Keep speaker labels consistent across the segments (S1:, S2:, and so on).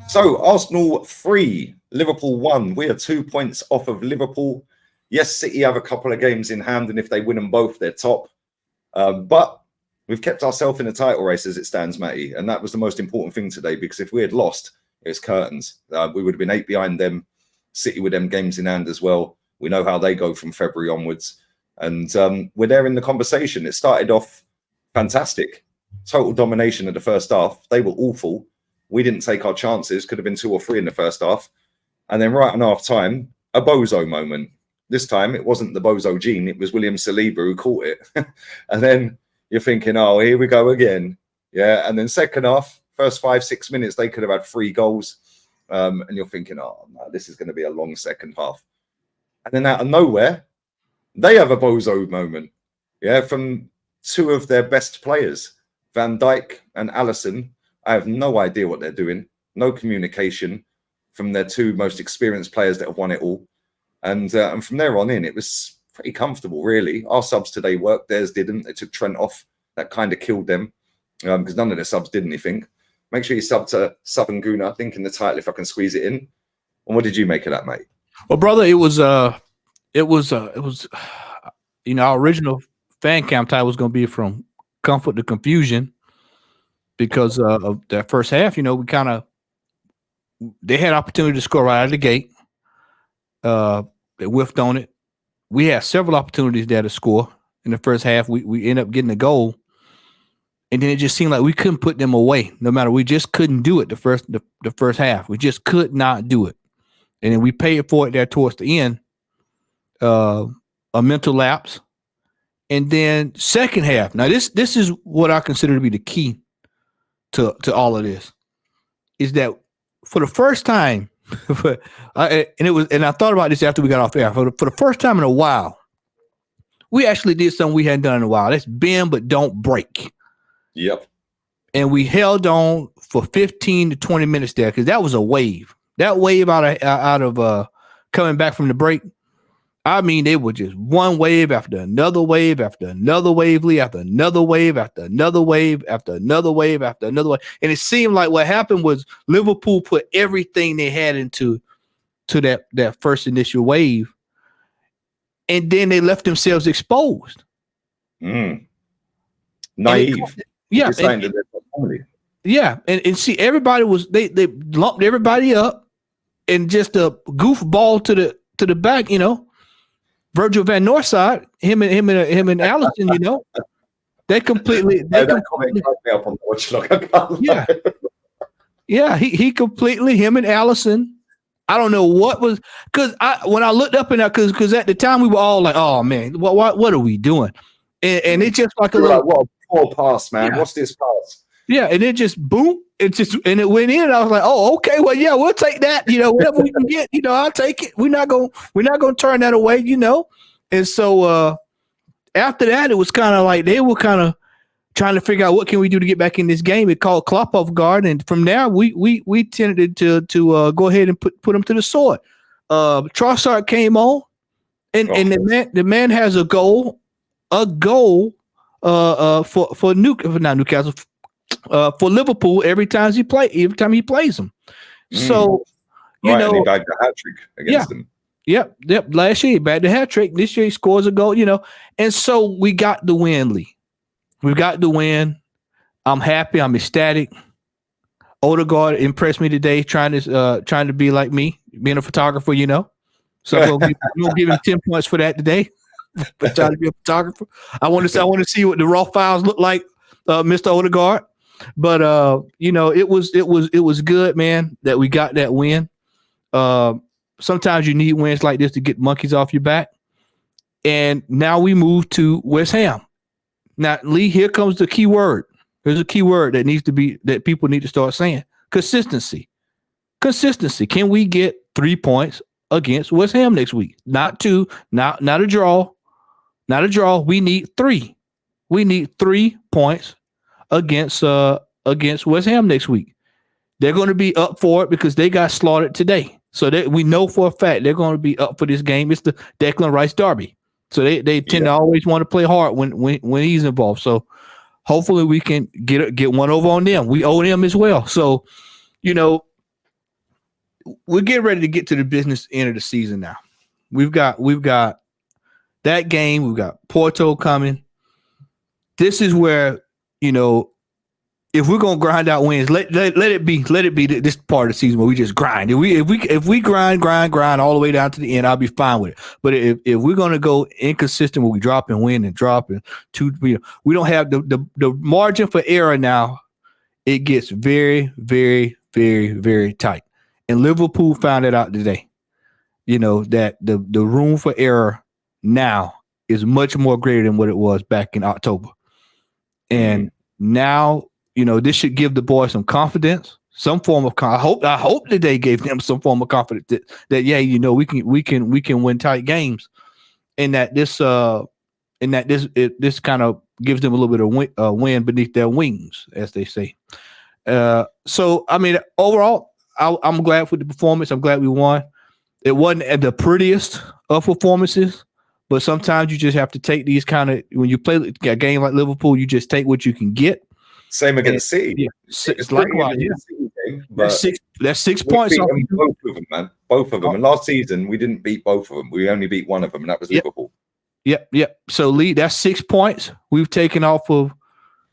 S1: So Arsenal 3, Liverpool 1. We are 2 points off of Liverpool. Yes, City have a couple of games in hand, and if they win them both, they're top. But we've kept ourselves in the title race as it stands, Matty, and that was the most important thing today, because if we had lost, it's curtains. We would have been 8 behind them. City with them games in hand as well. We know how they go from February onwards. And we're there in the conversation. It started off fantastic. Total domination of the first half. They were awful. We didn't take our chances. Could have been 2 or 3 in the first half. And then right on half time, a bozo moment. This time, it wasn't the bozo gene. It was William Saliba who caught it. And then you're thinking, oh, here we go again. Yeah. And then second half, first 5-6 minutes, they could have had 3 goals. And you're thinking, oh, no, this is going to be a long second half. And then out of nowhere, they have a bozo moment. Yeah. From 2 of their best players, Van Dijk and Alisson. I have no idea what they're doing. No communication from their 2 most experienced players that have won it all. And from there on in, it was pretty comfortable, really. Our subs today worked. Theirs didn't. They took Trent off. That kind of killed them because none of their subs did anything. Make sure you sub to Southern Guna. I think in the title, if I can squeeze it in. And what did you make of that, mate?
S2: Well, brother, it was our original fan camp title was going to be from comfort to confusion. Because of that first half, they had opportunity to score right out of the gate. They whiffed on it. We had several opportunities there to score in the first half. We ended up getting a goal, and then it just seemed like we couldn't put them away. No matter, we just couldn't do it the first half. We just could not do it, and then we paid for it there towards the end. A mental lapse, and then second half. Now this is what I consider to be the key to all of this, is that for the first time, and I thought about this after we got off air. For the first time in a while, we actually did something we hadn't done in a while. That's bend but don't break.
S1: Yep.
S2: And we held on for 15 to 20 minutes there, because that was a wave. That wave out of coming back from the break. I mean, they were just one wave after another wave after another wave, after another wave after another wave after another wave after another wave. And it seemed like what happened was Liverpool put everything they had into that first initial wave, and then they left themselves exposed.
S1: Naive.
S2: Yeah. And see, everybody was they lumped everybody up and just a goofball to the back, Virgil Van Northside, him and Alisson, they completely. Yeah, he completely, him and Alisson. I don't know what was, because when I looked up in that, because at the time we were all like, oh man, what are we doing? And it's just like a little,
S1: what a poor pass, man. Yeah. What's this pass?
S2: Yeah, and it just boom. It went in. And I was like, oh, okay, well, yeah, we'll take that. Whatever we can get, I'll take it. We're not gonna turn that away, And so after that, it was kind of like they were kind of trying to figure out what can we do to get back in this game. It called Klopp off guard, and from there we tended to go ahead and put them to the sword. Trossard came on, and the man has a goal for Newcastle. For Liverpool, every time he plays them. So
S1: he bagged a hat trick against them.
S2: Yep. Last year he bagged a hat trick. This year he scores a goal. And so we got the win, Lee. We got the win. I'm happy. I'm ecstatic. Odegaard impressed me today, trying to be like me, being a photographer. So I'm gonna give him 10 points for that today. For trying to be a photographer. I want to see what the raw files look like, Mr. Odegaard. But it was good, man, that we got that win. Sometimes you need wins like this to get monkeys off your back. And now we move to West Ham. Now, Lee, here comes the key word. There's a key word that people need to start saying. Consistency. Can we get 3 points against West Ham next week? Not 2, not a draw. Not a draw. We need 3. We need 3 points against West Ham next week. They're going to be up for it because they got slaughtered today. So we know for a fact they're going to be up for this game. It's the Declan Rice derby. So they tend to always want to play hard when he's involved. So hopefully we can get one over on them. We owe them as well. So, we're getting ready to get to the business end of the season now. We've got that game. We've got Porto coming. This is where, if we're gonna grind out wins, let it be this part of the season where we just grind. If we grind all the way down to the end, I'll be fine with it. But if we're gonna go inconsistent where we drop and win and drop and we don't have the margin for error now. It gets very, very, very, very tight. And Liverpool found it out today. That the room for error now is much more greater than what it was back in October. And now, this should give the boys some confidence, some form of I hope that they gave them some form of confidence that we can win tight games, and that this kind of gives them a little bit of wind beneath their wings, as they say. So I mean, overall, I'm glad with the performance. I'm glad we won. It wasn't at the prettiest of performances, but sometimes you just have to take these kind of, when you play a game like Liverpool, you just take what you can get.
S1: Same against City.
S2: Yeah, it's likewise. Yeah. Game, that's 6 points.
S1: Both of them, man. Both of them. And last season, we didn't beat both of them. We only beat one of them, and that was Liverpool.
S2: Yep. So, Lee, that's 6 points we've taken off of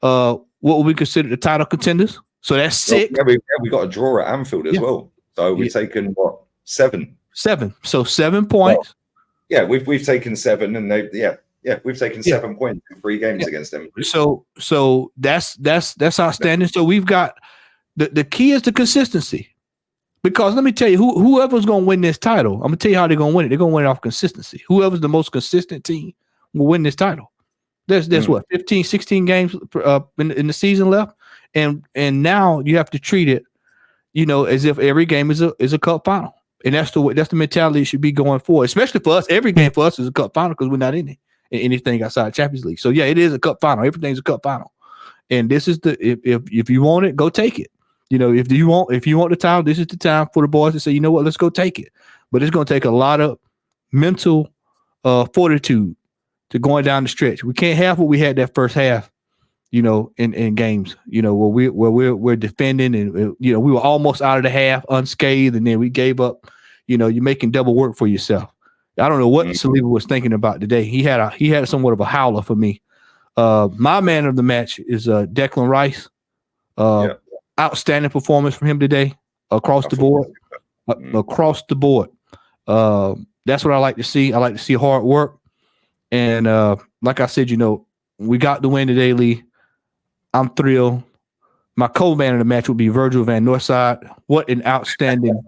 S2: what we consider the title contenders. So that's 6.
S1: Well, we got a draw at Anfield as well. So we've taken what? 7.
S2: 7. So 7 points.
S1: Well, we've taken 7, and we've taken 7 points in 3 games against them.
S2: So that's outstanding. So we've got the key is the consistency. Because let me tell you, whoever's going to win this title, I'm going to tell you how they're going to win it. They're going to win it off consistency. Whoever's the most consistent team will win this title. There's what, 15, 16 games in the season left, and now you have to treat it, as if every game is a cup final, and that's the mentality it should be going forward. Especially for us, every game for us is a cup final because we're not in anything outside Champions League. So yeah, it is a cup final. Everything's a cup final, and this is if you want it, go take it. If you want the title, this is the time for the boys to say, let's go take it. But it's going to take a lot of mental fortitude to going down the stretch. We can't have what we had that first half, in games, where we're defending and we were almost out of the half unscathed, and then we gave up. You're making double work for yourself. I don't know what Saliba was thinking about today. He had somewhat of a howler for me. My man of the match is Declan Rice. Outstanding performance from him today across the board. Across the board. That's what I like to see. I like to see hard work. And like I said, we got the win today, Lee. I'm thrilled. My co-man of the match would be Virgil Van Northside. What an outstanding,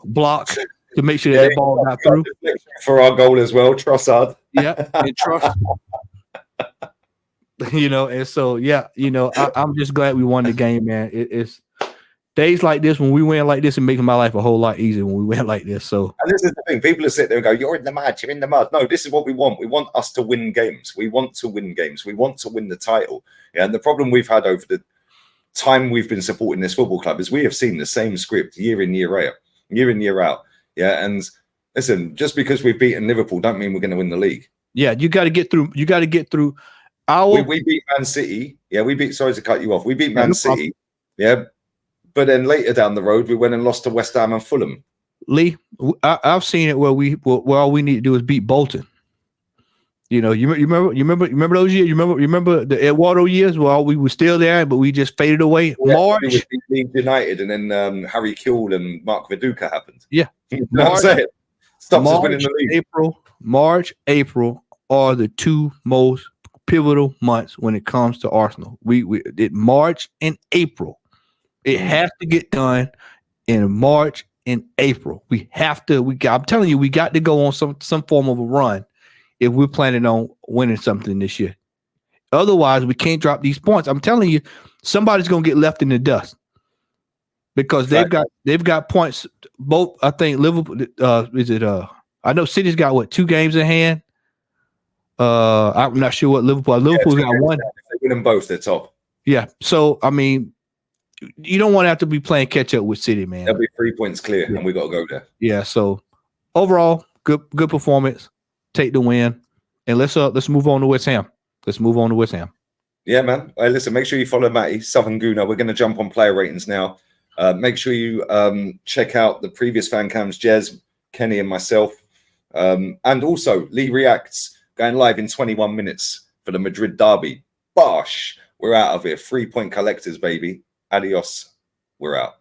S2: block to make sure that ball got through.
S1: For our goal as well, Trossard.
S2: Yeah, and trust. And so I'm just glad we won the game, man. It's days like this when we win like this, it makes my life a whole lot easier when we win like this. So,
S1: and this is the thing: people are sitting there and go, "You're in the mud, you're in the mud." No, this is what we want. We want us to win games. We want to win games. We want to win the title. Yeah, and the problem we've had over the time we've been supporting this football club is we have seen the same script year in, year out. Yeah, and listen, just because we've beaten Liverpool, don't mean we're going to win the league.
S2: Yeah, you got to get through. You got to get through.
S1: We beat Man City. Yeah, sorry to cut you off. We beat Man City. Yeah. But then later down the road, we went and lost to West Ham and Fulham.
S2: Lee, I've seen it where all we need to do is beat Bolton. You remember those years? You remember the Eduardo years where we were still there, but we just faded away.
S1: Yeah,
S2: March,
S1: Leeds United, and then Harry Kewell and Mark Viduka happened.
S2: Yeah,
S1: what I'm saying? Stops us winning the league.
S2: March, April are the two most pivotal months when it comes to Arsenal. We did March and April. It has to get done in March and April. I'm telling you, we got to go on some form of a run if we're planning on winning something this year. Otherwise, we can't drop these points. I'm telling you, somebody's going to get left in the dust because they've got points. Both, I think Liverpool. I know City's got 2 games in hand. I'm not sure what Liverpool's got 1.
S1: They win them both. They're top.
S2: Yeah. So I mean, you don't want to have to be playing catch up with City, man.
S1: They'll be 3 points clear, and we got to go there.
S2: Yeah. So overall, good performance. Take the win, and let's move on to West Ham. Yeah,
S1: man. Listen, make sure you follow Matty Southern Gooner. We're going to jump on player ratings now. Make sure you check out the previous fan cams, Jez, Kenny, and myself. And also, Lee Reacts going live in 21 minutes for the Madrid derby. Bosh! We're out of here. 3-point collectors, baby. Adios. We're out.